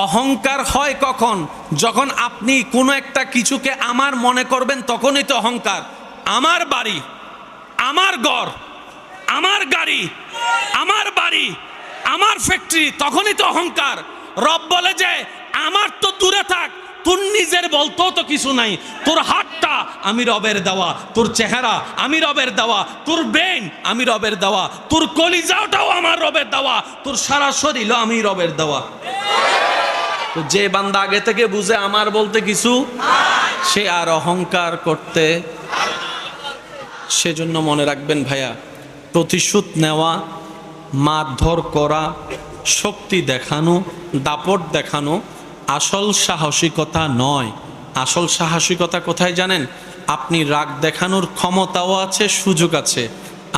অহংকার হয় কখন? যখন আপনি কোনো একটা কিছুকে আমার মনে করবেন, তখনই তো অহংকার। আমার বাড়ি, আমার ঘর, আমার গাড়ি, আমার বাড়ি, আমার ফ্যাক্টরি, তখনই তো অহংকার। রব বলে যে আমার তো দূরে থাক, তোর নিজের বলতেও তো কিছু নাই। তোর হাতটা আমি রবের দেওয়া, তোর চেহারা আমি রবের দেওয়া, তোর ব্রেন আমি রবের দেওয়া, তোর কলিজাটাও আমার রবের দেওয়া, তোর সারা শরীরও আমি রবের দেওয়া। তো যে বান্দা আগে থেকে বুঝে আমার বলতে কিছু, সে আর অহংকার করতে। সেজন্য মনে রাখবেন ভাইয়া, প্রতিশোধ নেওয়া, মারধর করা, শক্তি দেখানো, দাপট দেখানো আসল সাহসিকতা নয়। আসল সাহসিকতা কোথায় জানেন? আপনি রাগ দেখানোর ক্ষমতাও আছে, সুযোগ আছে,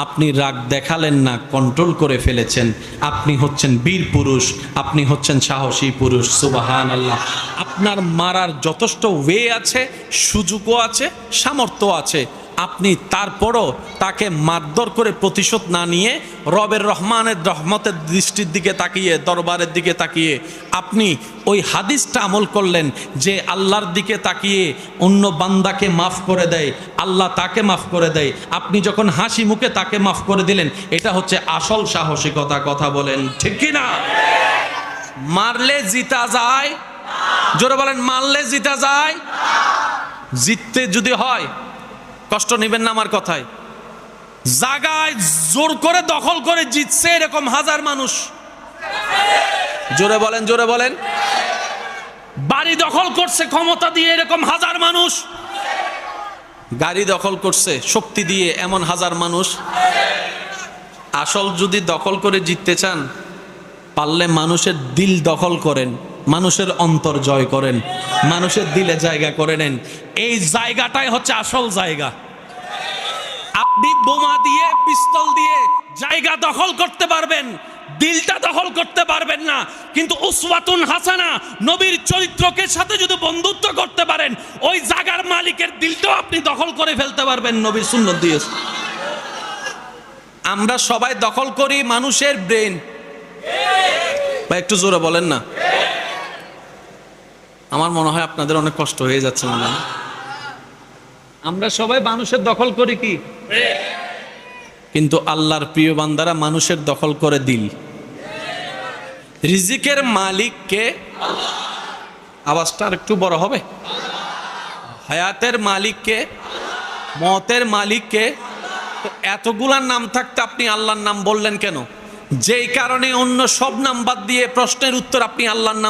আপনি রাগ দেখালেন না, কন্ট্রোল করে ফেলেছেন, আপনি হচ্ছেন বীর পুরুষ, আপনি হচ্ছেন সাহসী পুরুষ। সুবহানাল্লাহ। আপনার মারার যথেষ্ট ওয়ে আছে, সুযোগও আছে, সামর্থ্য আছে, আপনি তারপরও তাকে মারধর করে প্রতিশোধ না নিয়ে রবের রহমানের রহমতের দৃষ্টির দিকে তাকিয়ে, দরবারের দিকে তাকিয়ে আপনি ওই হাদিসটা আমল করলেন যে আল্লাহর দিকে তাকিয়ে অন্য বান্দাকে মাফ করে দেয়, আল্লাহ তাকে মাফ করে দেয়। আপনি যখন হাসি মুখে তাকে মাফ করে দিলেন, এটা হচ্ছে আসল সাহসিকতা। কথা বলেন ঠিক কি না? মারলে জিতা যায়? জোরে বলেন, মারলে জিতা যায়? জিততে যদি হয়, কষ্ট নেবেন না আমার কথায়, জায়গায় জোর করে দখল করে জিতছে এরকম হাজার মানুষ। জোরে বলেন, জোরে বলেন। বাড়ি দখল করছে ক্ষমতা দিয়ে এরকম হাজার মানুষ। গাড়ি দখল করছে শক্তি দিয়ে এমন হাজার মানুষ। আসল যদি দখল করে জিততে চান, পারলে মানুষের দিল দখল করেন, মানুষের অন্তর জয় করেন, মানুষের দিলে জায়গা করে নেন। এই জায়গাটাই হচ্ছে আসল জায়গা। আপনি বোমা দিয়ে, পিস্তল দিয়ে জায়গা দখল করতে পারবেন, দিলটা দখল করতে পারবেন না। কিন্তু উসওয়াতুন হাসানা, নবীর চরিত্রকে সাথে যদি বন্ধুত্ব করতে পারেন, ওই জায়গার মালিকের দিলটাও আপনি দখল করে ফেলতে পারবেন নবীর সুন্নাত দিয়ে। আমরা সবাই দখল করি মানুষের ব্রেন। বা একটু জোরে বলেন না। আমার মনে হয় আপনাদের অনেক কষ্ট হয়ে যাচ্ছে মনে হয়। আমরা সবাই মানুষের দখল করি কি? কিন্তু আল্লাহর প্রিয় বান্দারা মানুষের দখল করে দিল। রিজিকের মালিক কে? আওয়াজটা আর একটু বড় হবে। হায়াতের মালিক কে? মতের মালিক কে? তো এতগুলার নাম থাকতে আপনি আল্লাহর নাম বললেন কেন? যেই কারণে অন্য সব নাম বাদ দিয়ে প্রশ্নের উত্তর আপনি আল্লাহর নাম